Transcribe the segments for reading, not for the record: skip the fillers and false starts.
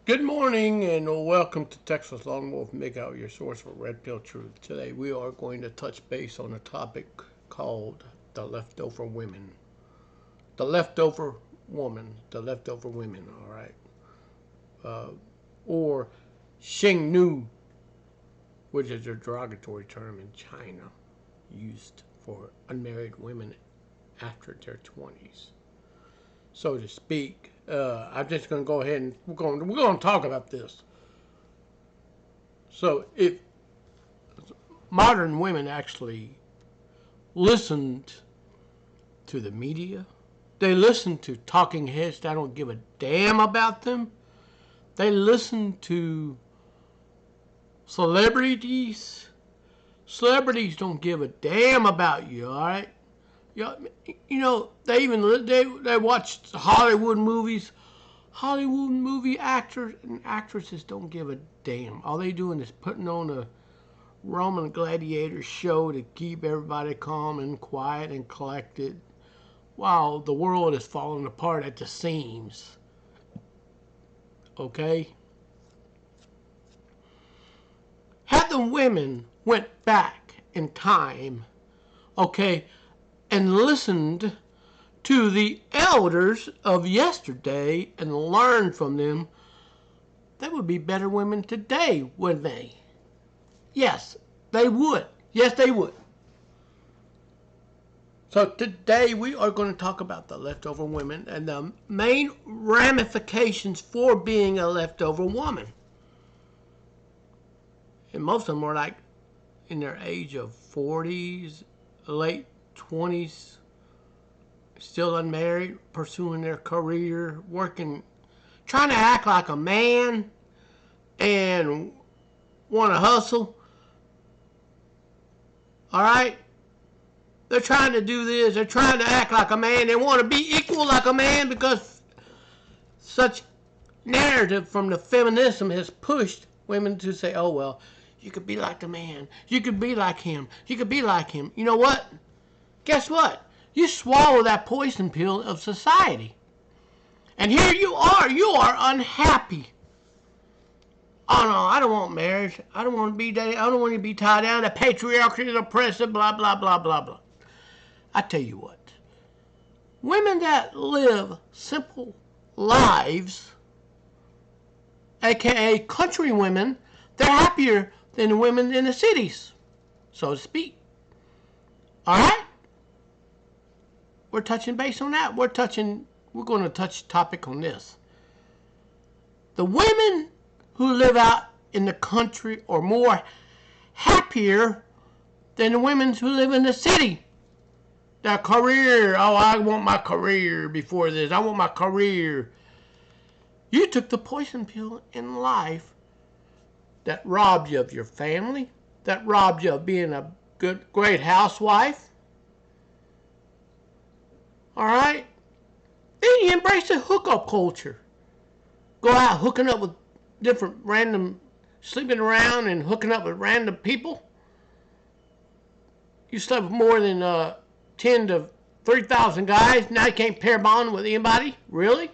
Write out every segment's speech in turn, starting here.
Good morning and welcome to Texas Lone Wolf Makeout, your source for red pill truth. Today we are going to touch base on a topic called the leftover women. The leftover woman, the leftover women, all right. Or Xing Nu, which is a derogatory term in China used for unmarried women after their 20s, so to speak. I'm just going to go ahead and we're going to talk about this. So if modern women actually listened to the media. They listen to talking heads that don't give a damn about them. They listen to celebrities. Celebrities don't give a damn about you, all right? They even they watch Hollywood movies. Hollywood movie actors and actresses don't give a damn. All they doing is putting on a Roman gladiator show to keep everybody calm and quiet and collected while the world is falling apart at the seams. Okay? Had the women went back in time, okay, and listened to the elders of yesterday and learned from them, they would be better women today, wouldn't they? Yes, they would. Yes, they would. So today we are going to talk about the leftover women and the main ramifications for being a leftover woman. And most of them are like in their age of 40s, late 20s, still unmarried, pursuing their career, working, trying to act like a man and want to hustle. All right? They're trying to do this. They're trying to act like a man. They want to be equal like a man because such narrative from the feminism has pushed women to say, oh, well, you could be like the man. You could be like him. You could be like him. You know what? Guess what? You swallow that poison pill of society. And here you are. You are unhappy. Oh, no, I don't want marriage. I don't want to be tied down. The patriarchy is oppressive, blah, blah, blah, blah, blah. I tell you what. Women that live simple lives, aka country women, they're happier than the women in the cities, so to speak. All right? We're touching base on that. We're going to touch topic on this. The women who live out in the country are more happier than the women who live in the city. Their career, oh, I want my career before this. I want my career. You took the poison pill in life that robbed you of your family, that robbed you of being a great housewife. All right? Then you embrace the hookup culture. Go out hooking up with different random, sleeping around and hooking up with random people. You slept with more than 10 to 3,000 guys. Now you can't pair bond with anybody? Really?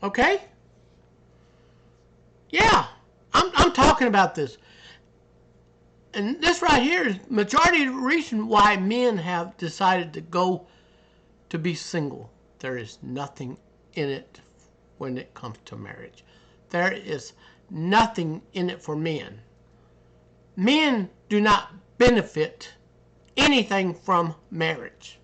Okay? Yeah, I'm talking about this. And this right here is majority of the reason why men have decided to go to be single. There is nothing in it when it comes to marriage. There is nothing in it for men. Men do not benefit anything from marriage.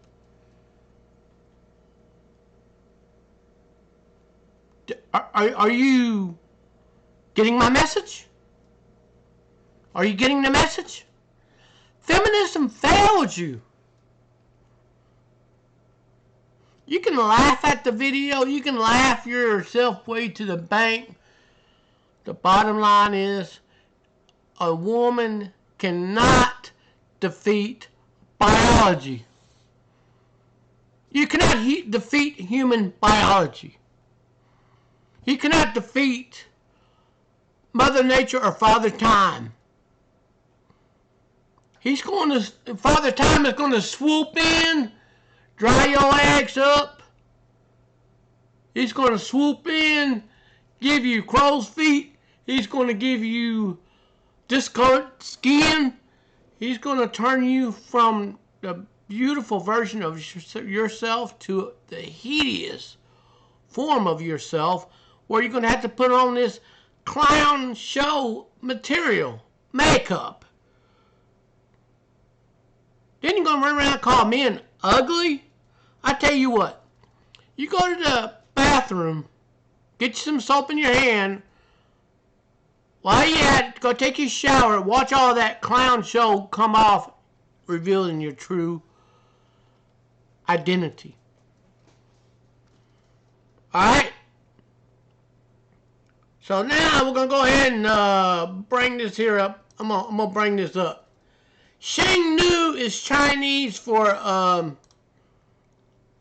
Are you getting my message? Are you getting the message? Feminism failed you. You can laugh at the video. You can laugh yourself way to the bank. The bottom line is a woman cannot defeat biology. You cannot defeat human biology. You cannot defeat Mother Nature or Father Time. Father Time is going to swoop in, dry your eggs up, He's going to swoop in, give you crow's feet. He's going to give you discolored skin. He's going to turn you from the beautiful version of yourself to the hideous form of yourself, where you're going to have to put on this clown show material, makeup. Then you're going to run around and call men ugly? I tell you what, you go to the bathroom, get you some soap in your hand. While you at it, go take your shower, watch all that clown show come off, revealing your true identity. Alright? So now we're going to go ahead and bring this here up. I'm gonna bring this up. Shengnu is Chinese for a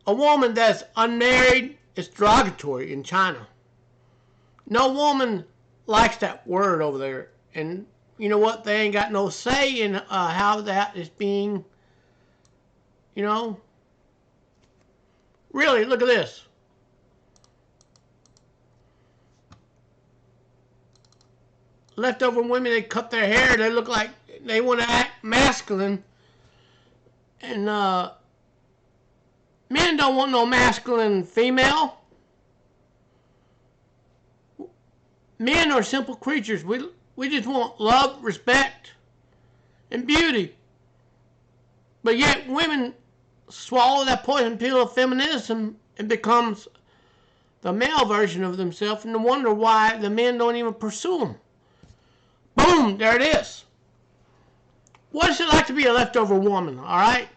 woman that's unmarried. It's derogatory in China. No woman likes that word over there. And you know what? They ain't got no say in how that is being, you know. Really, look at this. Leftover women, they cut their hair. They look like they want to act masculine. And men don't want no masculine female. Men are simple creatures. We just want love, respect, and beauty. But yet women swallow that poison pill of feminism and becomes the male version of themselves, and wonder why the men don't even pursue them. Boom, there it is. What is it like to be a leftover woman, all right?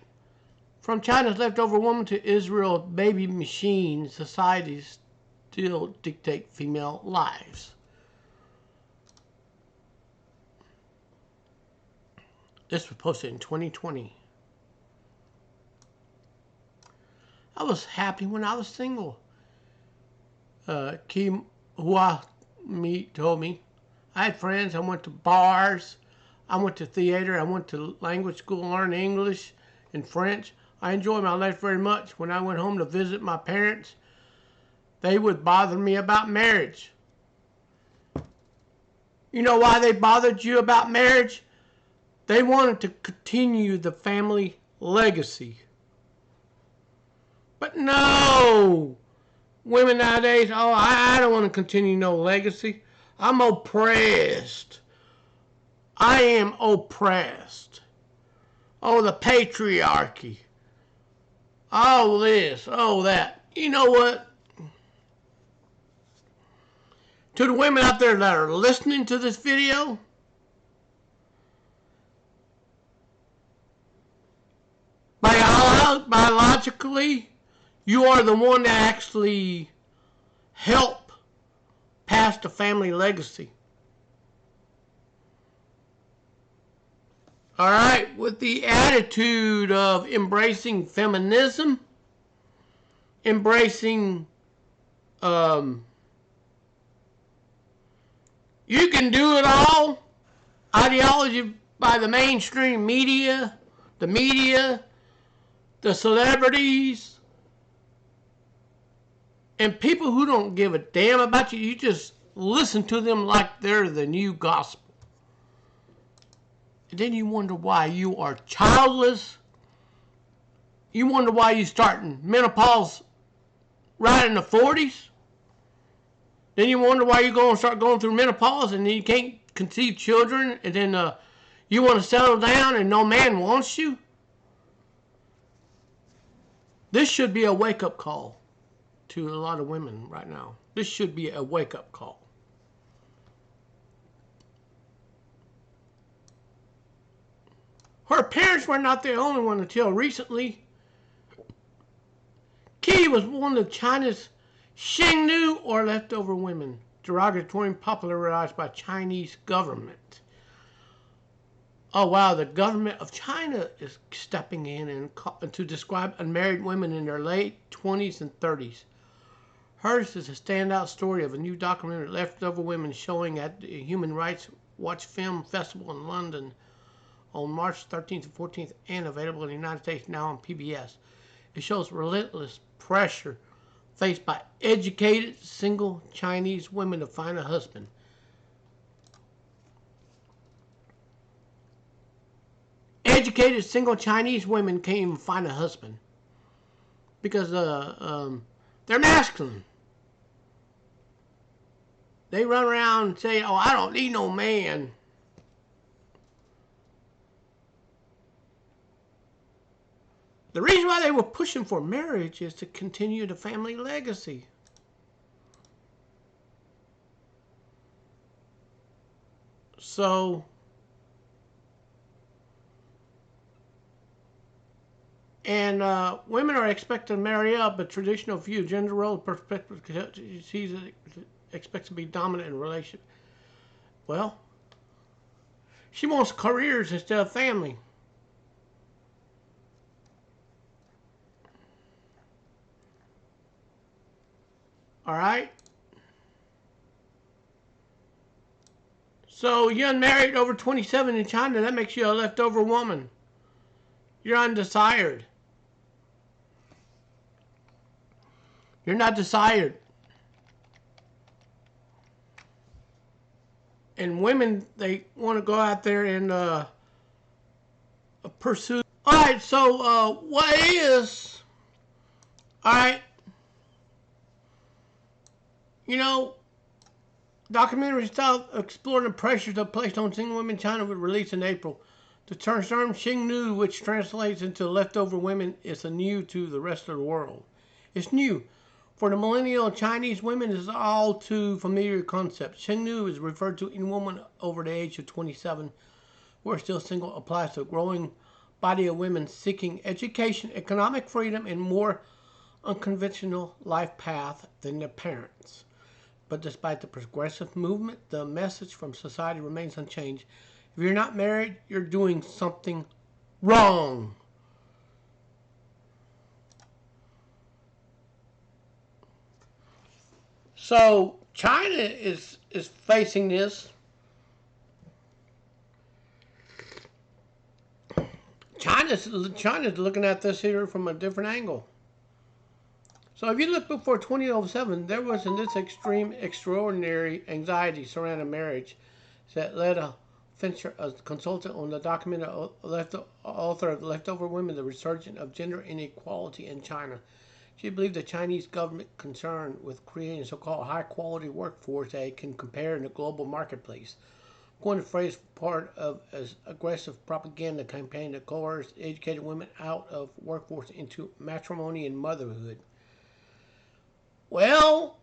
From China's leftover woman to Israel's baby machine, societies still dictate female lives. This was posted in 2020. I was happy when I was single. Kim Hua told me. I had friends. I went to bars. I went to theater. I went to language school, learn English and French. I enjoyed my life very much. When I went home to visit my parents, they would bother me about marriage. You know why they bothered you about marriage? They wanted to continue the family legacy. But no! Women nowadays, oh, I don't want to continue no legacy. I'm oppressed. I am oppressed. Oh, the patriarchy. Oh, this. Oh, that. You know what? To the women out there that are listening to this video, biologically, you are the one that actually help pass the family legacy. All right, with the attitude of embracing feminism, embracing, you can do it all, ideology by the mainstream media, the celebrities, and people who don't give a damn about you. You just listen to them like they're the new gospel. And then you wonder why you are childless. You wonder why you're starting menopause right in the 40s. Then you wonder why you're going to start going through menopause and then you can't conceive children. And then you want to settle down and no man wants you. This should be a wake-up call to a lot of women right now. This should be a wake-up call. Her parents were not the only one until recently. Kitty was one of China's Shengnu or leftover women, derogatory popularized by Chinese government. Oh wow, the government of China is stepping in and to describe unmarried women in their late 20s and 30s. Hers is a standout story of a new documentary, Leftover Women, showing at the Human Rights Watch Film Festival in London on March 13th and 14th, and available in the United States now on PBS. It shows relentless pressure faced by educated single Chinese women to find a husband. Educated single Chinese women can't even find a husband because they're masculine. They run around and say, "Oh, I don't need no man." The reason why they were pushing for marriage is to continue the family legacy. So, and women are expected to marry up, but traditional view, gender role perspective, she's expected to be dominant in a relationship. Well, she wants careers instead of family. All right? So, you're unmarried over 27 in China, that makes you a leftover woman. You're undesired. You're not desired. And women, they want to go out there and pursue. All right, so what is, all right, you know, documentary style exploring the pressures that placed on single women in China was released in April. The term Xingnu, which translates into leftover women, is new to the rest of the world. It's new. For the millennial Chinese women, it's all too familiar concept. Xingnu is referred to any woman over the age of 27 who are still single, applies to a growing body of women seeking education, economic freedom, and more unconventional life path than their parents. But despite the progressive movement, the message from society remains unchanged. If you're not married, you're doing something wrong. So China is facing this. China's looking at this here from a different angle. So if you look before 2007, there wasn't this extraordinary anxiety surrounding marriage that led Fincher, a consultant on the document author of Leftover Women, the resurgence of gender inequality in China. She believed the Chinese government concerned with creating a so-called high-quality workforce that it can compare in the global marketplace. Coined the phrase part of an aggressive propaganda campaign that coerced educated women out of workforce into matrimony and motherhood. Well,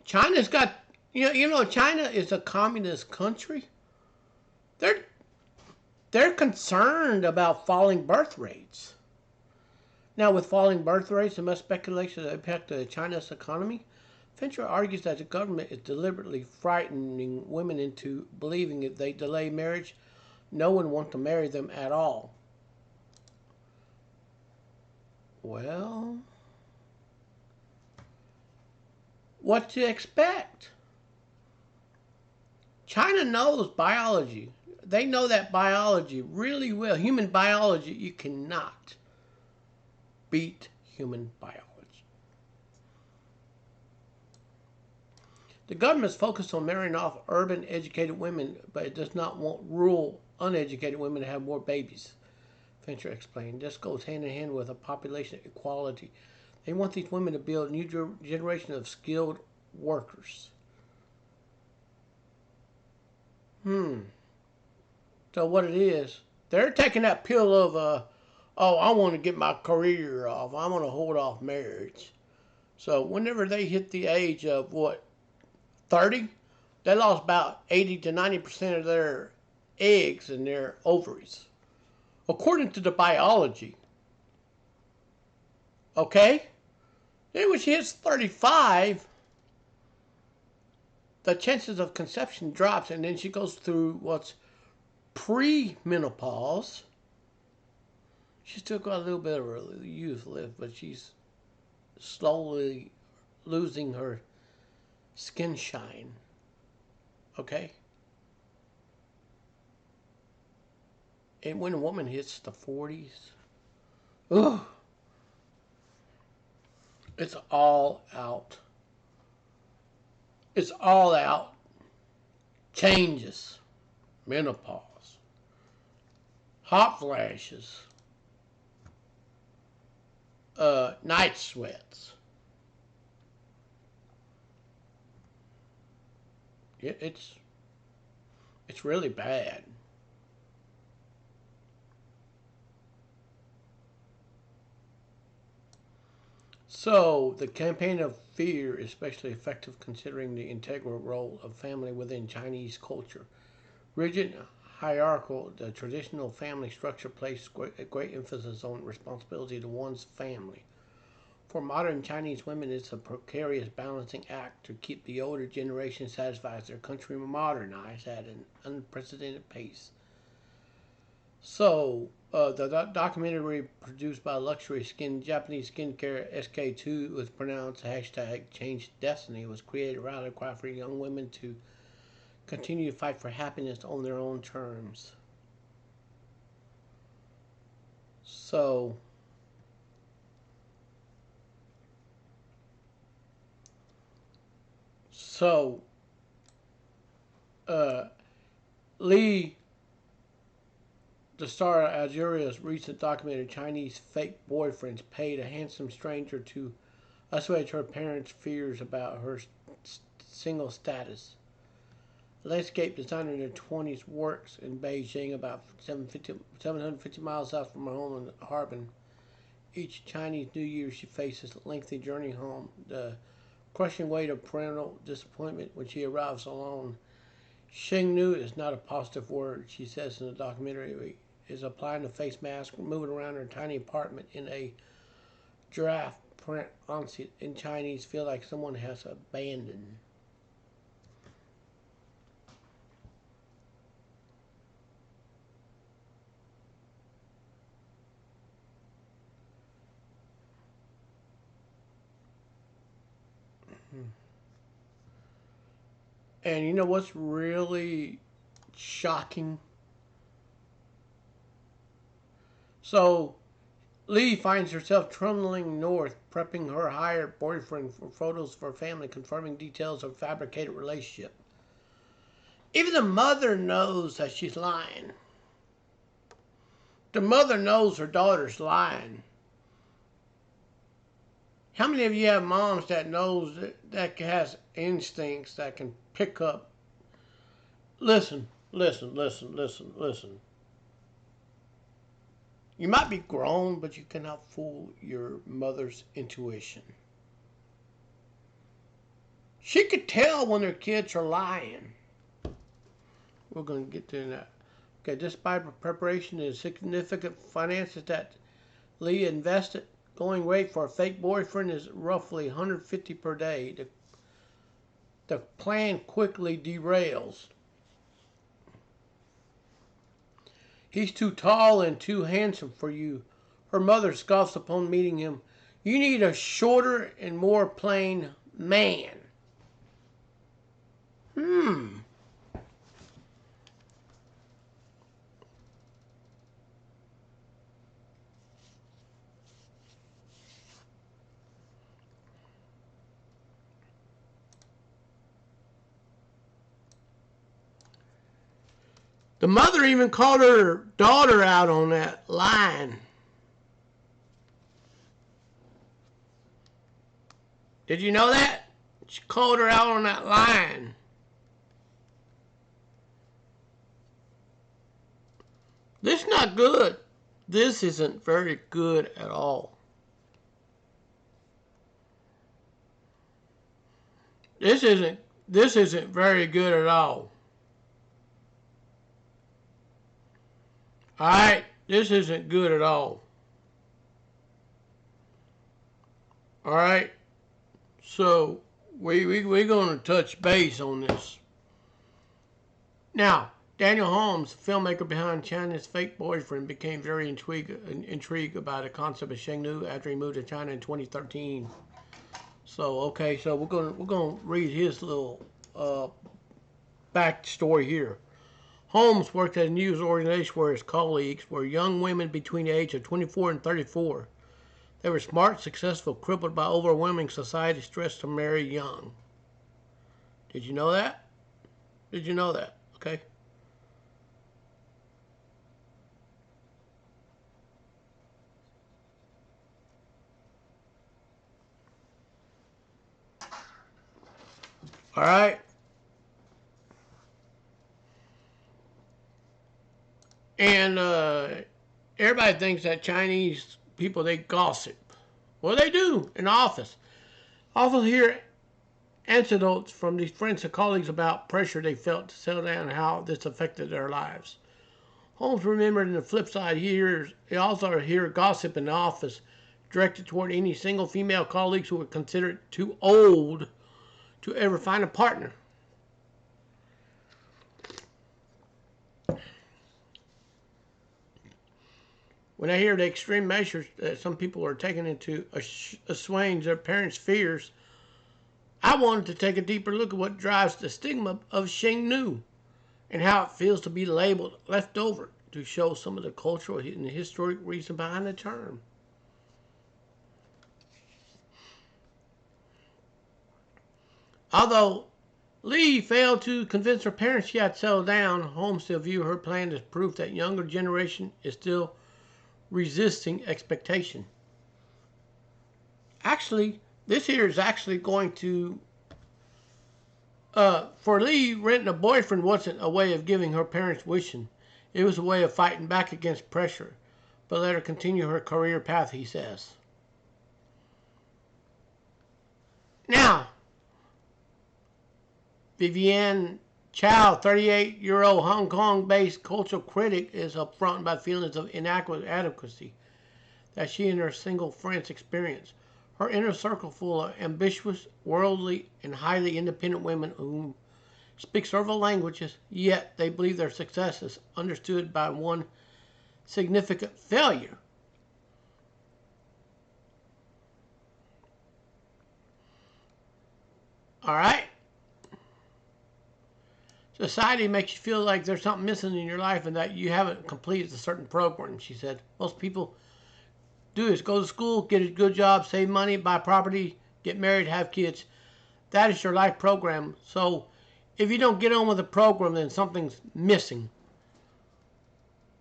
China's got, China is a communist country. They're concerned about falling birth rates. Now, with falling birth rates and much speculation of the impact of China's economy, Fincher argues that the government is deliberately frightening women into believing if they delay marriage, no one wants to marry them at all. Well, what to expect? China knows biology. They know that biology really well. Human biology, you cannot beat human biology. The government is focused on marrying off urban educated women, but it does not want rural uneducated women to have more babies, Fincher explained. This goes hand in hand with a population equality. They want these women to build a new generation of skilled workers. So what it is, they're taking that pill of, I want to get my career off. I want to hold off marriage. So whenever they hit the age of, 30, they lost about 80 to 90% of their eggs in their ovaries. According to the biology. Okay? Then when she hits 35, the chances of conception drops, and then she goes through what's pre-menopause. She's still got a little bit of her youth left, but she's slowly losing her skin shine. Okay? And when a woman hits the 40s, ugh, it's all out. It's all out changes, menopause, hot flashes, night sweats. It's really bad. So the campaign of fear is especially effective considering the integral role of family within Chinese culture. Rigid, hierarchical, the traditional family structure places a great emphasis on responsibility to one's family. For modern Chinese women, it's a precarious balancing act to keep the older generation satisfied as their country modernized at an unprecedented pace. So, the documentary produced by luxury Japanese skincare SK2 was pronounced hashtag Change Destiny was created around a cry for young women to continue to fight for happiness on their own terms. So, so uh, Lee, the star of Algeria's recent documentary Chinese Fake Boyfriends, paid a handsome stranger to assuage her parents' fears about her single status. The landscape designer in her 20s works in Beijing, about 750 miles south from her home in Harbin. Each Chinese New Year, she faces a lengthy journey home, the crushing weight of parental disappointment when she arrives alone. Shengnu is not a positive word, she says in the documentary. Is applying a face mask, moving around her tiny apartment in a giraffe print onset in Chinese, feel like someone has abandoned. And you know what's really shocking? So Lee finds herself trundling north, prepping her hired boyfriend for photos for family, confirming details of a fabricated relationship. Even the mother knows that she's lying. The mother knows her daughter's lying. How many of you have moms that knows that has instincts that can pick up? Listen, listen, listen, listen, listen. You might be grown, but you cannot fool your mother's intuition. She could tell when her kids are lying. We're going to get to that. Okay, despite preparation and significant finances that Lee invested, going rate for a fake boyfriend is roughly $150 per day. The plan quickly derails. He's too tall and too handsome for you. Her mother scoffs upon meeting him. You need a shorter and more plain man. The mother even called her daughter out on that line. Did you know that? She called her out on that line. This is not good. This isn't very good at all. This isn't very good at all. Alright? This isn't good at all. Alright? So we're gonna touch base on this. Now, Daniel Holmes, filmmaker behind China's Fake Boyfriend, became very intrigued by the concept of Shengnu after he moved to China in 2013. So okay, so we're gonna read his little backstory here. Holmes worked at a news organization where his colleagues were young women between the age of 24 and 34. They were smart, successful, crippled by overwhelming society stress to marry young. Did you know that? Did you know that? Okay. All right. And everybody thinks that Chinese people, they gossip. Well, they do in the office. I often hear anecdotes from these friends and colleagues about pressure they felt to settle down and how this affected their lives. Holmes remembered on the flip side, he also hear gossip in the office directed toward any single female colleagues who were considered too old to ever find a partner. When I hear the extreme measures that some people are taking into assuage their parents' fears, I wanted to take a deeper look at what drives the stigma of Shengnu and how it feels to be labeled leftover, to show some of the cultural and historic reason behind the term. Although Lee failed to convince her parents she had settled down, Holmes still viewed her plan as proof that younger generation is still resisting expectation. Actually, this here is actually going to for Lee, renting a boyfriend wasn't a way of giving her parents wishing. It was a way of fighting back against pressure, but let her continue her career path, he says. Now, Vivienne Chow, 38-year-old Hong Kong-based cultural critic, is upfront about feelings of inadequacy that she and her single friends experience. Her inner circle full of ambitious, worldly, and highly independent women who speak several languages, yet they believe their success is understood by one significant failure. All right? Society makes you feel like there's something missing in your life and that you haven't completed a certain program, she said. Most people do is go to school, get a good job, save money, buy property, get married, have kids. That is your life program. So if you don't get on with the program, then something's missing.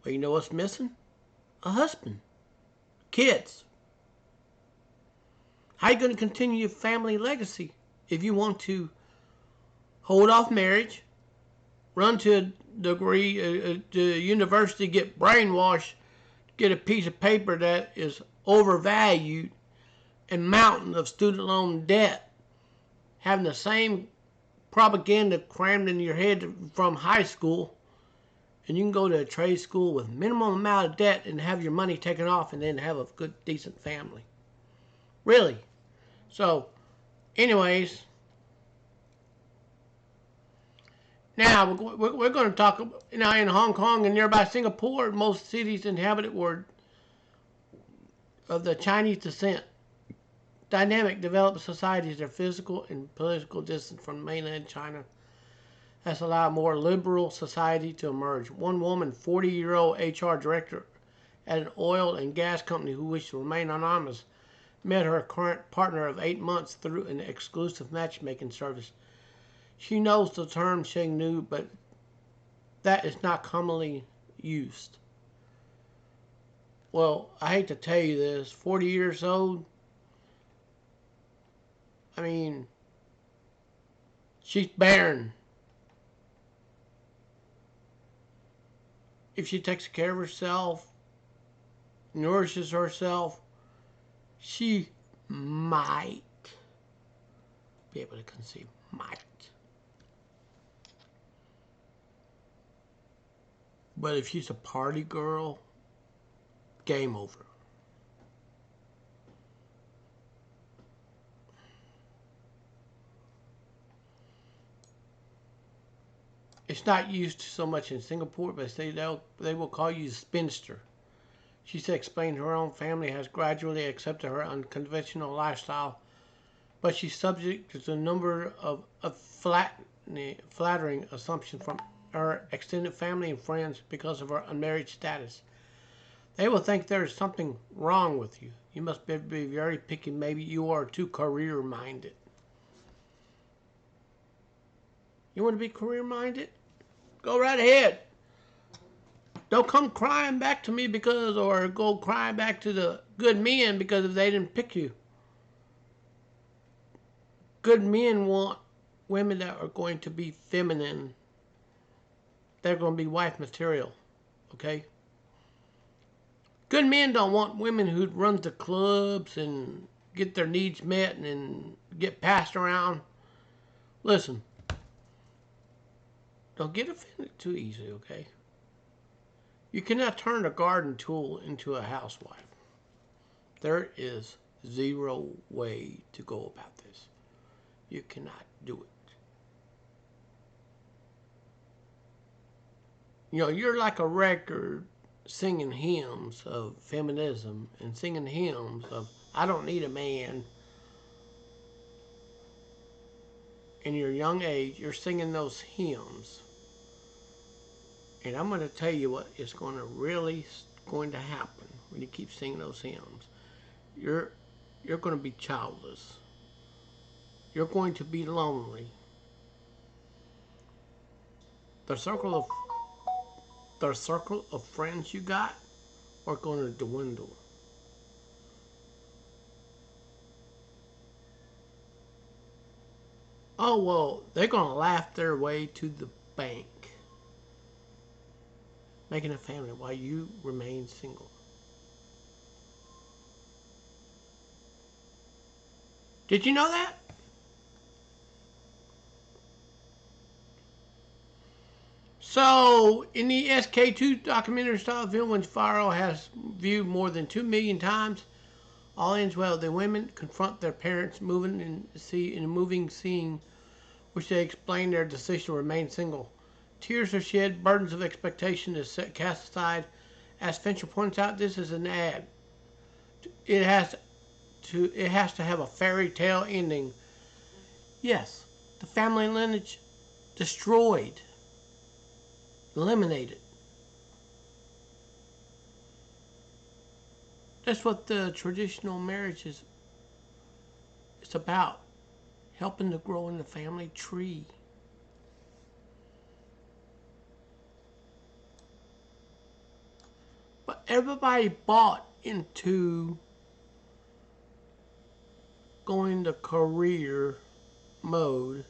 Well, you know what's missing? A husband. Kids. How are you going to continue your family legacy if you want to hold off marriage, run to a degree, to university, get brainwashed, get a piece of paper that is overvalued, and mountain of student loan debt, having the same propaganda crammed in your head from high school, and you can go to a trade school with minimum amount of debt and have your money taken off and then have a good, decent family. Really. So, anyways, now we're going to talk now in Hong Kong and nearby Singapore. Most cities inhabited were of the Chinese descent. Dynamic developed societies, their physical and political distance from mainland China has allowed more liberal society to emerge. One woman, 40-year-old HR director at an oil and gas company who wished to remain anonymous, met her current partner of 8 months through an exclusive matchmaking service. She knows the term Shengnu, but that is not commonly used. Well, I hate to tell you this, 40 years old, I mean, she's barren. If she takes care of herself, nourishes herself, she might be able to conceive. Might. But if she's a party girl, game over. It's not used so much in Singapore, but they will call you spinster. She said, explained her own family has gradually accepted her unconventional lifestyle, but she's subject to a number of flattering assumptions from our extended family and friends because of our unmarried status. They will think there is something wrong with you. You must be very picky. Maybe you are too career minded. You want to be career minded? Go right ahead. Don't come crying back to me or go crying back to the good men because if they didn't pick you. Good men want women that are going to be feminine. They're going to be wife material. Okay? Good men don't want women who run the clubs and get their needs met and get passed around. Listen, don't get offended too easily, okay? You cannot turn a garden tool into a housewife. There is zero way to go about this. You cannot do it. You know, you're like a record singing hymns of feminism and singing hymns of I don't need a man. In your young age, you're singing those hymns. And I'm going to tell you what is going to happen when you keep singing those hymns. You're going to be childless. You're going to be lonely. The circle of friends you got are going to dwindle. Oh, well, they're going to laugh their way to the bank, making a family while you remain single. Did you know that? So, in the SK2 documentary style film, which Farrow has viewed more than 2 million times, all ends well. The women confront their parents moving in a moving scene, which they explain their decision to remain single. Tears are shed, burdens of expectation is cast aside. As Fincher points out, this is an ad. It has to have a fairy tale ending. Yes, the family lineage destroyed, eliminated. That's what the traditional marriage is. It's about helping to grow in the family tree. But everybody bought into going to career mode,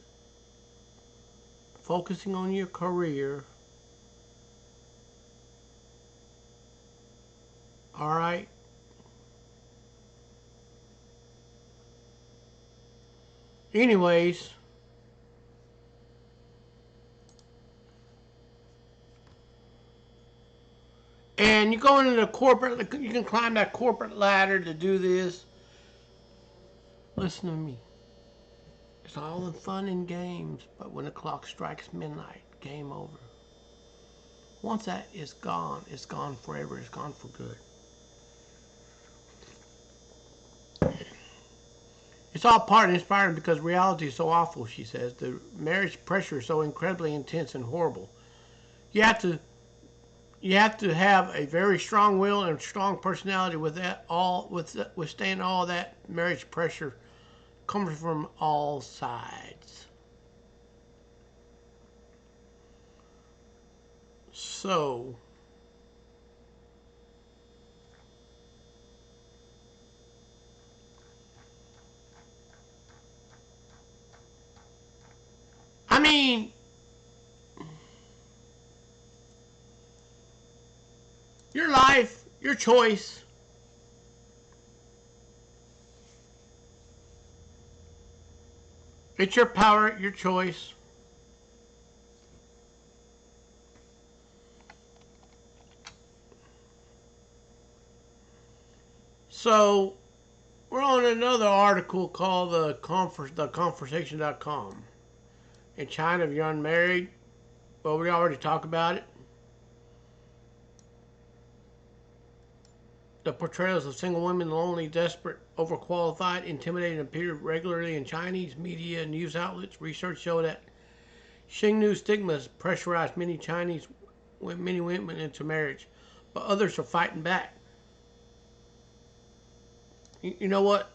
focusing on your career. All right. Anyways, and you go into the corporate, you can climb that corporate ladder to do this. Listen to me. It's all in fun and games, but when the clock strikes midnight, game over. Once that is gone, it's gone forever. It's gone for good. It's all part and inspiring because reality is so awful, she says. The marriage pressure is so incredibly intense and horrible. You have to have a very strong will and strong personality withstand all that marriage pressure coming from all sides. So, I mean, your life, your choice. It's your power, your choice. So, we're on another article called theconversation.com. In China, if you're unmarried, well, we already talked about it. The portrayals of single women, lonely, desperate, overqualified, intimidated, appear regularly in Chinese media and news outlets. Research showed that Xingnu stigma has pressurized many women into marriage, but others are fighting back. You know what?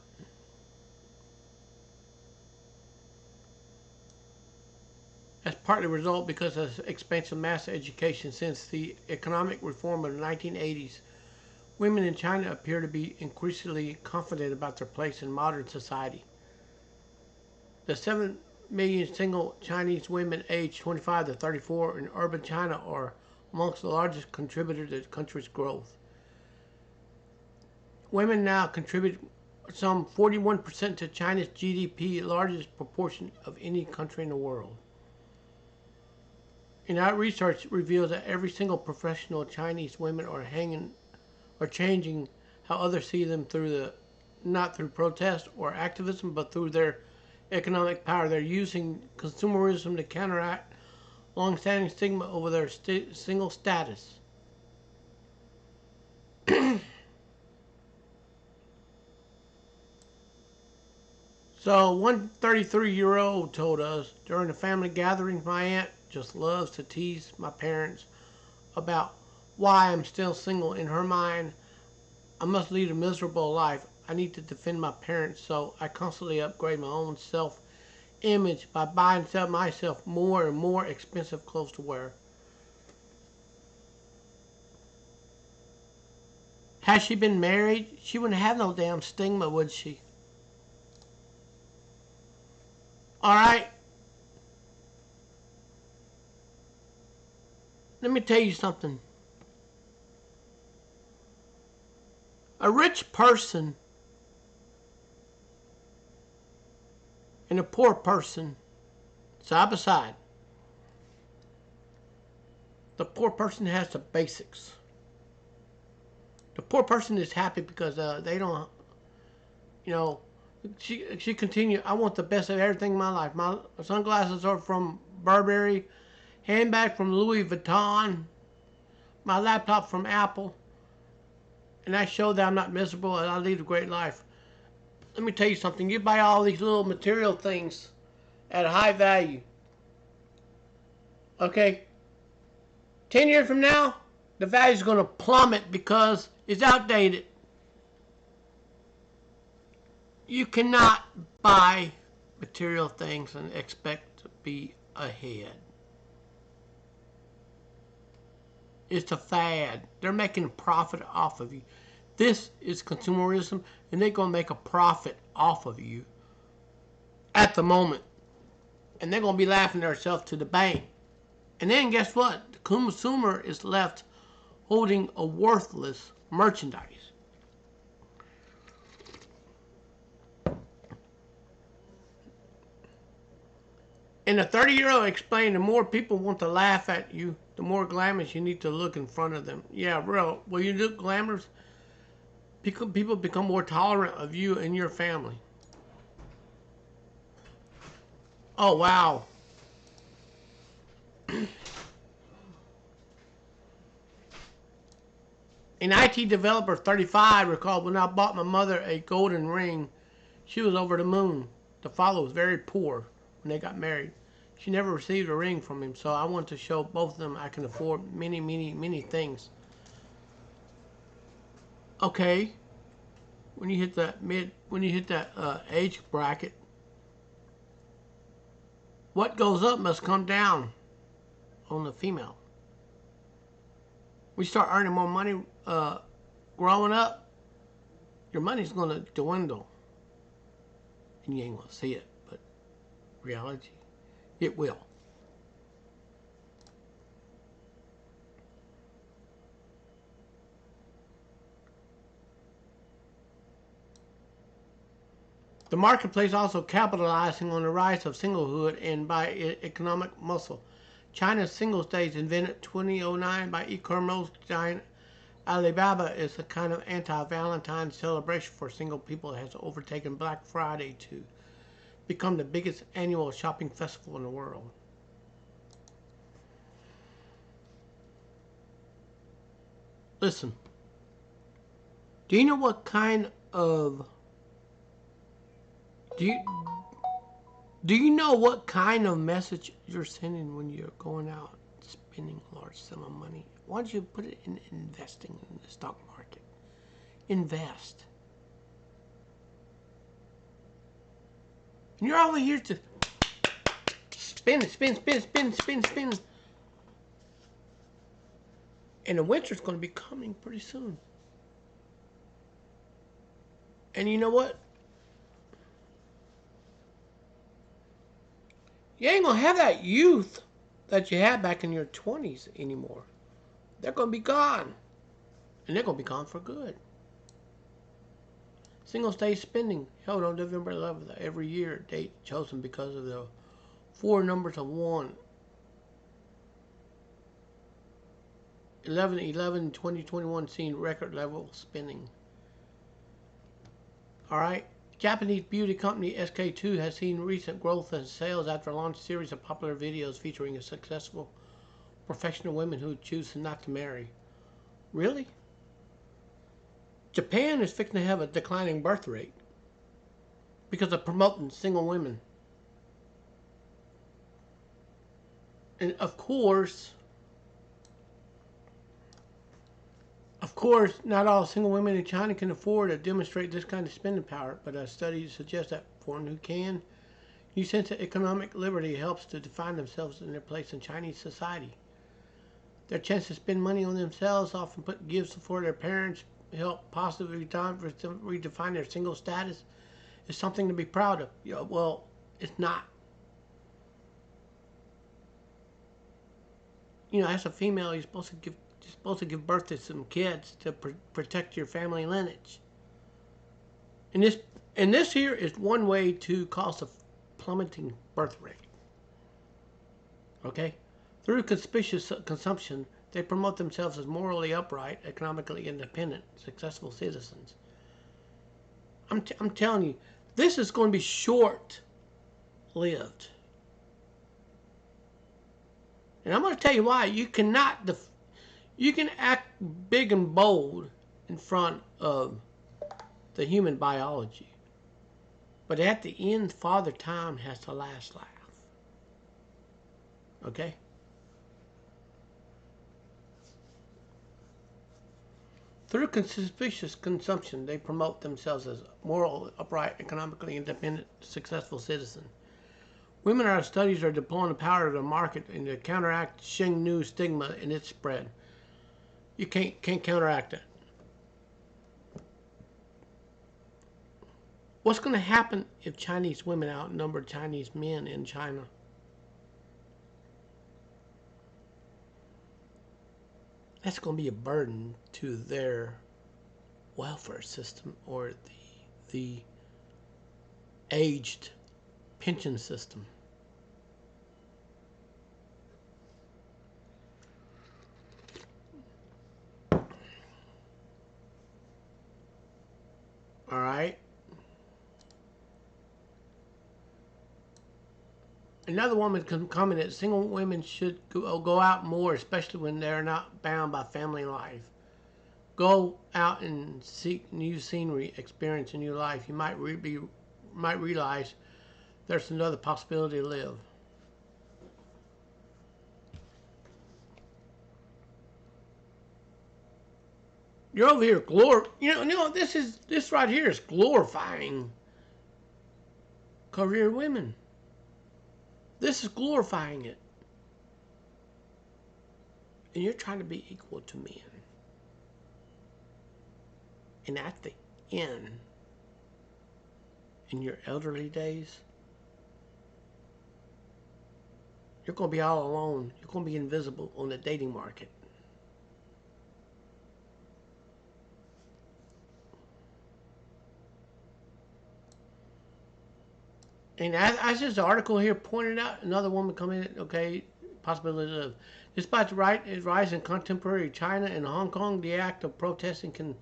That's partly a result because of the expansion of mass education since the economic reform of the 1980s. Women in China appear to be increasingly confident about their place in modern society. The 7 million single Chinese women aged 25 to 34 in urban China are amongst the largest contributors to the country's growth. Women now contribute some 41% to China's GDP, the largest proportion of any country in the world. And our research reveals that every single professional Chinese women are changing how others see them not through protest or activism, but through their economic power. They're using consumerism to counteract long-standing stigma over their single status. So, one 33-year-old told us during a family gathering, my aunt just loves to tease my parents about why I'm still single. In her mind, I must lead a miserable life. I need to defend my parents, so I constantly upgrade my own self-image by buying myself more and more expensive clothes to wear. Had she been married, she wouldn't have no damn stigma, would she? Alright, let me tell you something. A rich person and a poor person, side by side. The poor person has the basics. The poor person is happy because they don't, you know, she continued, I want the best of everything in my life. My sunglasses are from Burberry, handbag from Louis Vuitton, my laptop from Apple, and I show that I'm not miserable and I lead a great life. Let me tell you something. You buy all these little material things at a high value. Okay? 10 years from now, the value is going to plummet because it's outdated. You cannot buy material things and expect to be ahead. It's a fad. They're making a profit off of you. This is consumerism, and they're going to make a profit off of you at the moment. And they're going to be laughing themselves to the bank. And then guess what? The consumer is left holding a worthless merchandise. And the 30-year-old explained the more people want to laugh at you, the more glamorous you need to look in front of them. Yeah, bro. When you look glamorous, people become more tolerant of you and your family. Oh, wow. An IT developer, 35, recalled, when I bought my mother a golden ring, she was over the moon. The father was very poor when they got married. She never received a ring from him, so I want to show both of them I can afford many, many, many things. Okay, when you hit that age bracket, what goes up must come down on the female. We start earning more money growing up, your money's going to dwindle. And you ain't going to see it, but reality, it will. The marketplace also capitalizing on the rise of singlehood and by economic muscle. China's Singles Day, invented 2009 by e-commerce giant Alibaba, is a kind of anti-Valentine's celebration for single people that has overtaken Black Friday to become the biggest annual shopping festival in the world. Listen, do you know what kind of Do you know what kind of message you're sending when you're going out spending a large sum of money? Why don't you put it in investing in the stock market? Invest. And you're over here to spin. And the winter's going to be coming pretty soon. And you know what? You ain't going to have that youth that you had back in your 20s anymore. They're going to be gone. And they're going to be gone for good. Singles' Day spending held on November 11th every year, date chosen because of the four numbers of 1. 11/11/2021 seen record level spending. Alright. Japanese beauty company SK-II has seen recent growth in sales after launch series of popular videos featuring successful professional women who choose not to marry. Really? Japan is fixing to have a declining birth rate because of promoting single women. And of course, not all single women in China can afford to demonstrate this kind of spending power, but a study suggests that for one who can, new sense of economic liberty helps to define themselves in their place in Chinese society. Their chance to spend money on themselves, often put gifts for their parents, help positively redefine their single status, is something to be proud of. Well, it's not. As a female, you're supposed to give birth to some kids to protect your family lineage. And this here is one way to cause a plummeting birth rate. Okay? Through conspicuous consumption, they promote themselves as morally upright, economically independent, successful citizens. I'm telling you, this is going to be short-lived. And I'm going to tell you why. You can act big and bold in front of the human biology. But at the end, Father Time has the last laugh. Okay? Through conspicuous consumption, they promote themselves as moral, upright, economically independent, successful citizens. Women in our studies are deploying the power of the market and to counteract Xingnu stigma and its spread. You can't counteract it. What's going to happen if Chinese women outnumber Chinese men in China? That's going to be a burden to their welfare system or the aged pension system. All right. Another woman commented, single women should go out more, especially when they're not bound by family life. Go out and seek new scenery, experience a new life. You might realize there's another possibility to live. You're over here this right here is glorifying career women. This is glorifying it. And you're trying to be equal to men. And at the end, in your elderly days, you're going to be all alone. You're going to be invisible on the dating market. And as this article here pointed out, another woman commented, okay, possibility of, despite the rise in contemporary China and Hong Kong, the act of protesting can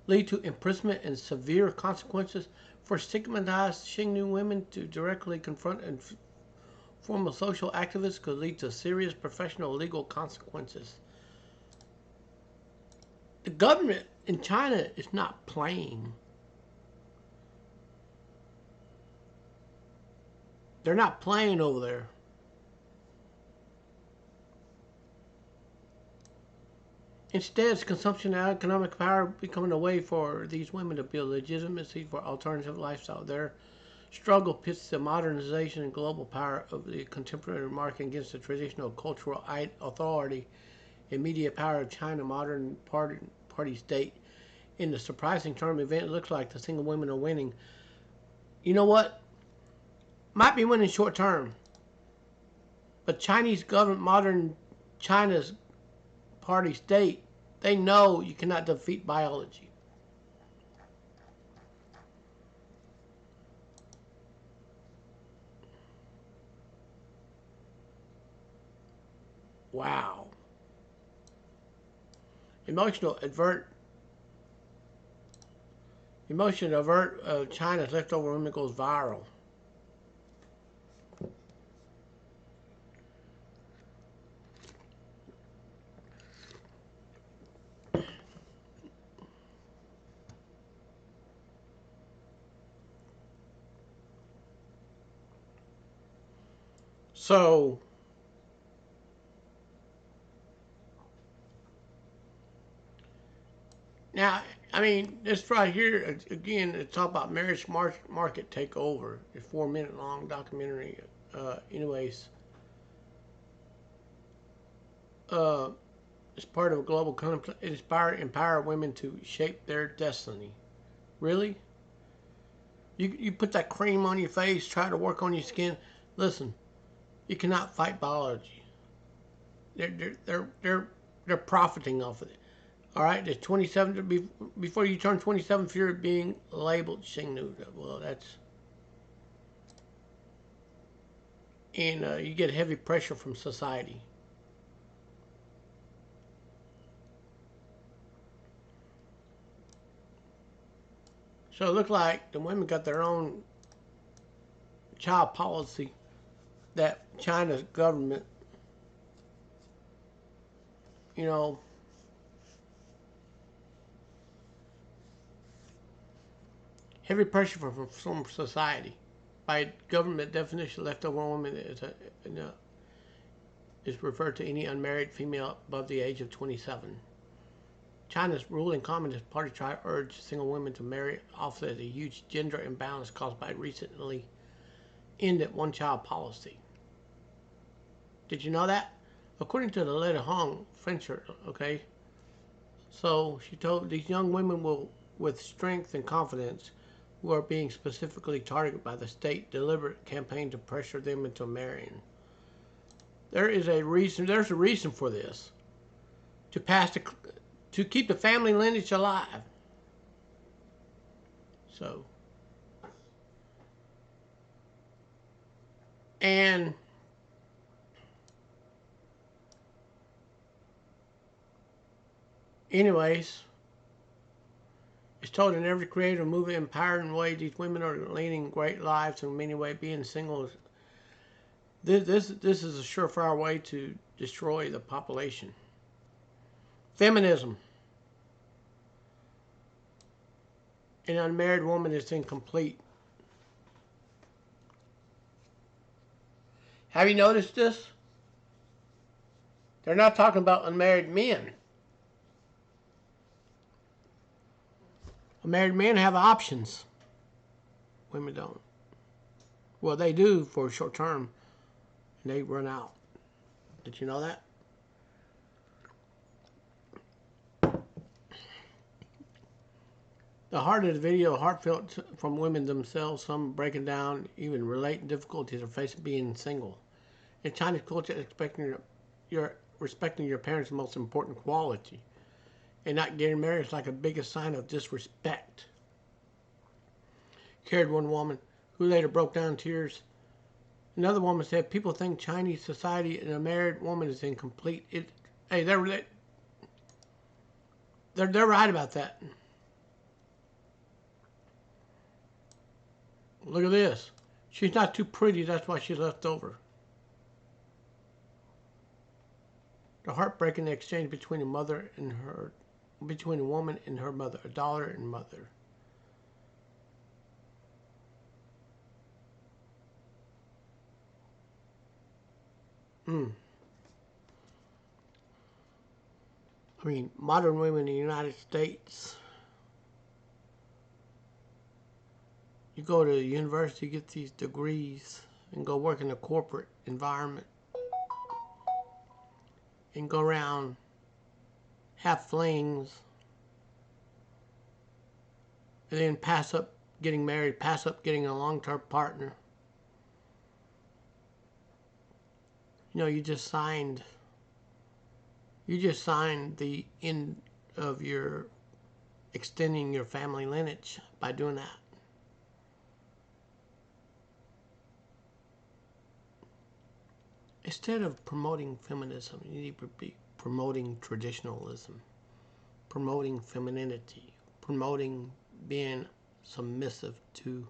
lead to imprisonment and severe consequences. For stigmatized Xingnu women to directly confront and form a social activist could lead to serious professional legal consequences. The government in China is not playing. They're not playing over there. Instead, consumption and economic power becoming a way for these women to build legitimacy for alternative lifestyle. Their struggle pits the modernization and global power of the contemporary market against the traditional cultural authority and media power of China modern party state. In the surprising term event, it looks like the single women are winning. You know what? Might be winning short term. But Chinese government, modern China's party state, they know you cannot defeat biology. Wow. Emotion avert China's leftover women goes viral. So, now, I mean, this right here, again, it's all about marriage market takeover. It's a 4-minute long documentary. Anyways, uh, it's part of a global conflict. It empower women to shape their destiny. Really? You put that cream on your face, try to work on your skin. Listen, you cannot fight biology. They're profiting off of it. All right, there's 27 before you turn 27, if you're being labeled Xingnu. Well, that's and you get heavy pressure from society. So it looked like the women got their own child policy that China's government, you know, heavy pressure from society. By government definition, leftover woman is referred to any unmarried female above the age of 27. China's ruling Communist Party tried to urge single women to marry, offset a huge gender imbalance caused by recently ended one-child policy. Did you know that? According to the letter Hong Fincher, okay, so she told these young women will, with strength and confidence, who are being specifically targeted by the state deliberate campaign to pressure them into marrying. There's a reason for this. To keep the family lineage alive. So, and anyways, it's told in every creative, movie, empowering way these women are leading great lives in many ways. Being single this is a surefire way to destroy the population. Feminism. An unmarried woman is incomplete. Have you noticed this? They're not talking about unmarried men. Married men have options. Women don't. Well, they do for a short term, and they run out. Did you know that? The heart of the video, heartfelt from women themselves, some breaking down, even relating difficulties they're facing being single. In Chinese culture, respecting your parents' most important quality, and not getting married is like the biggest sign of disrespect. Carried one woman, who later broke down in tears. Another woman said, "People think Chinese society and a married woman is incomplete." Hey, they're right about that. Look at this. She's not too pretty, that's why she's left over. The heartbreaking exchange between a woman and her mother, a daughter and mother. I mean, modern women in the United States, you go to university, get these degrees, and go work in a corporate environment, and go around, have flings, and then pass up getting married, pass up getting a long-term partner. You know, you just signed the end of your extending your family lineage by doing that. Instead of promoting feminism, you need to be promoting traditionalism, promoting femininity, promoting being submissive to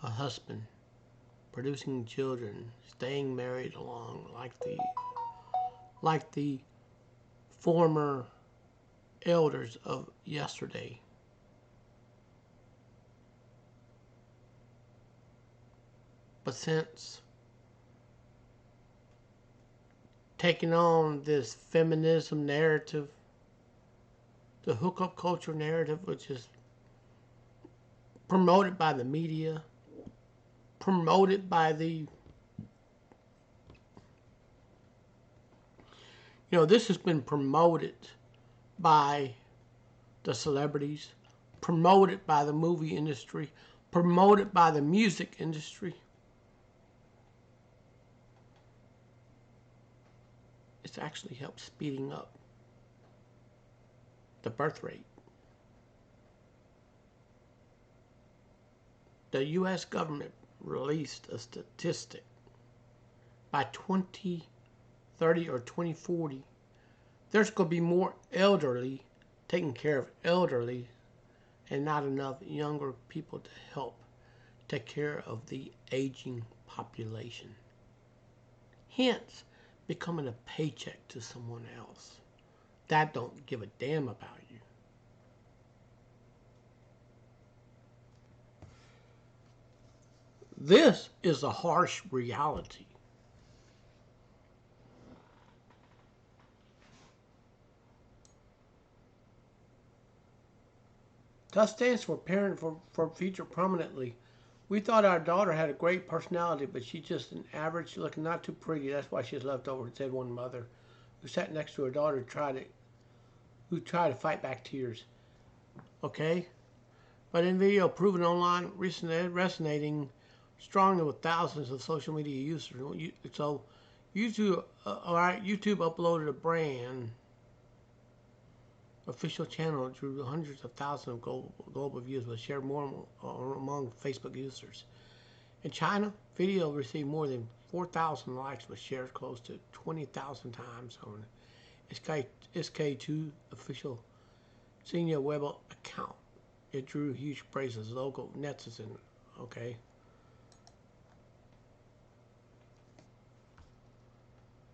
a husband, producing children, staying married along like the former elders of yesterday. But since taking on this feminism narrative, the hookup culture narrative, which is promoted by the media, promoted by this has been promoted by the celebrities, promoted by the movie industry, promoted by the music industry. It's actually helped speeding up the birth rate. The U.S. government released a statistic by 2030 or 2040, there's going to be more elderly, taking care of elderly, and not enough younger people to help take care of the aging population. Hence, becoming a paycheck to someone else that don't give a damn about you. This is a harsh reality. TUS stands for Parent for Future Prominently. We thought our daughter had a great personality, but she's just an average looking, not too pretty. That's why she's left over, said one mother who sat next to her daughter who tried to fight back tears. Okay? But in video proven online, resonating strongly with thousands of social media users. So YouTube uploaded a brand official channel drew hundreds of thousands of global views, was shared more among Facebook users. In China, video received more than 4,000 likes, was shared close to 20,000 times on SK2 official senior Weibo account. It drew huge praises, local netizen. Okay.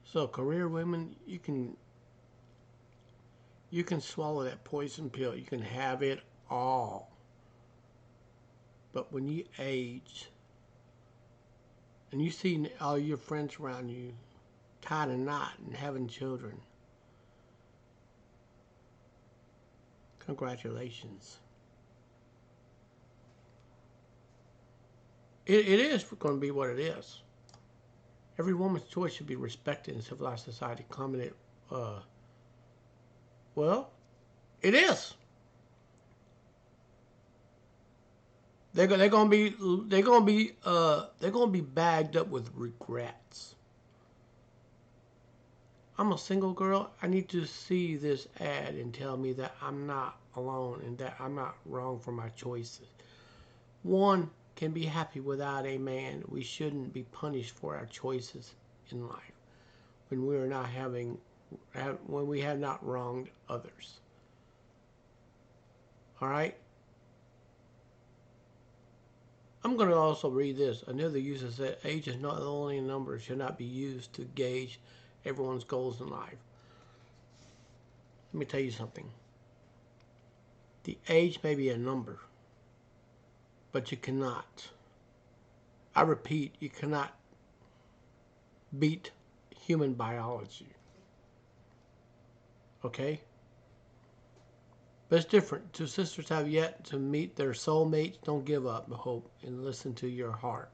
So career women, you can swallow that poison pill. You can have it all. But when you age and you see all your friends around you tied a knot and having children, congratulations. It is going to be what it is. Every woman's choice should be respected in civilized society. Commented, well, it is. They're gonna be bagged up with regrets. I'm a single girl. I need to see this ad and tell me that I'm not alone and that I'm not wrong for my choices. One can be happy without a man. We shouldn't be punished for our choices in life when we are not when we have not wronged others. All right. I'm going to also read this. Another user said, age is not only a number, it should not be used to gauge everyone's goals in life. Let me tell you something. The age may be a number, but you cannot, I repeat, you cannot beat human biology. Okay? But it's different. Two sisters have yet to meet their soulmates. Don't give up hope and listen to your heart.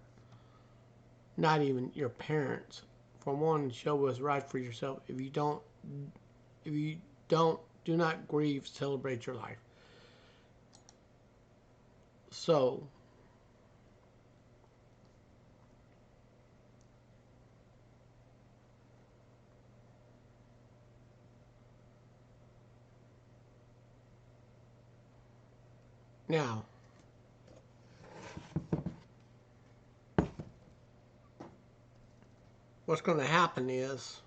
Not even your parents. For one, show what's right for yourself. If you don't, do not grieve. Celebrate your life. So, now, what's going to happen is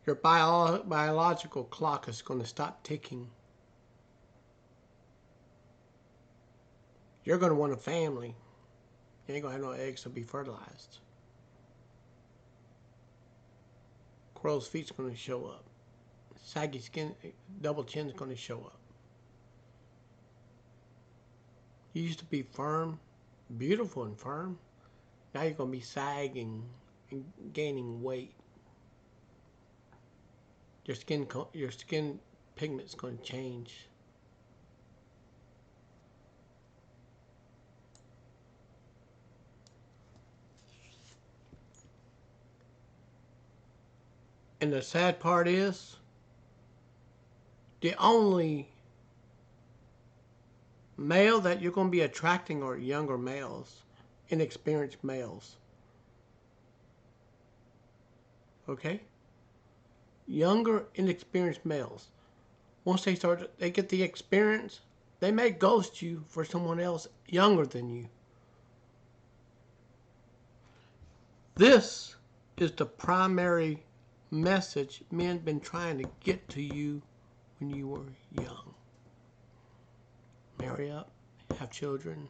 your biological clock is going to stop ticking. You're going to want a family. You ain't going to have no eggs to be fertilized. Crow's feet's going to show up. Saggy skin, double chin's going to show up. You used to be firm, beautiful and firm. Now you're going to be sagging and gaining weight. Your skin pigment's going to change. And the sad part is, the only male that you're going to be attracting are younger males, inexperienced males. Okay? Younger, inexperienced males. Once they get the experience, they may ghost you for someone else younger than you. This is the primary message men been trying to get to you when you were young. Marry up, have children,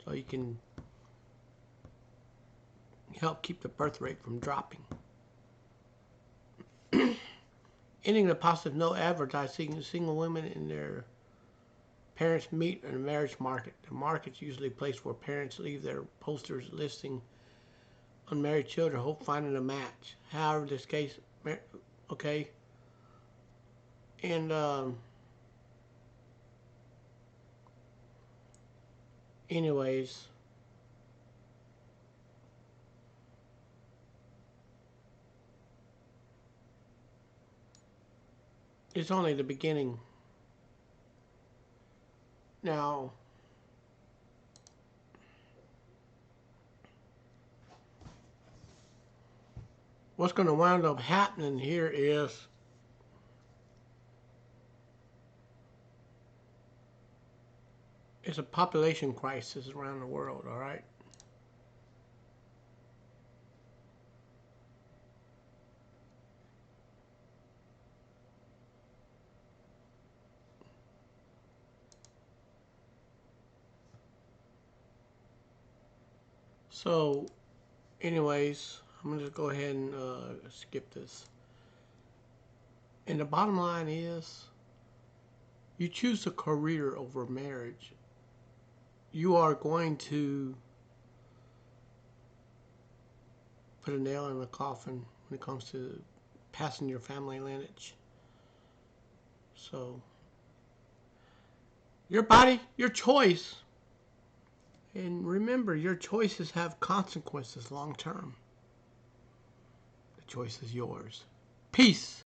so you can help keep the birth rate from dropping. Ending the positive no advertising single women and their parents meet in the marriage market. The market's usually a place where parents leave their posters listing unmarried children, hope finding a match. However, this case, okay, and anyways, it's only the beginning. Now, what's going to wind up happening here is it's a population crisis around the world, all right? So, anyways, I'm going to go ahead and skip this. And the bottom line is, you choose a career over marriage, you are going to put a nail in the coffin when it comes to passing your family lineage. So, your body, your choice. And remember, your choices have consequences long term. The choice is yours. Peace.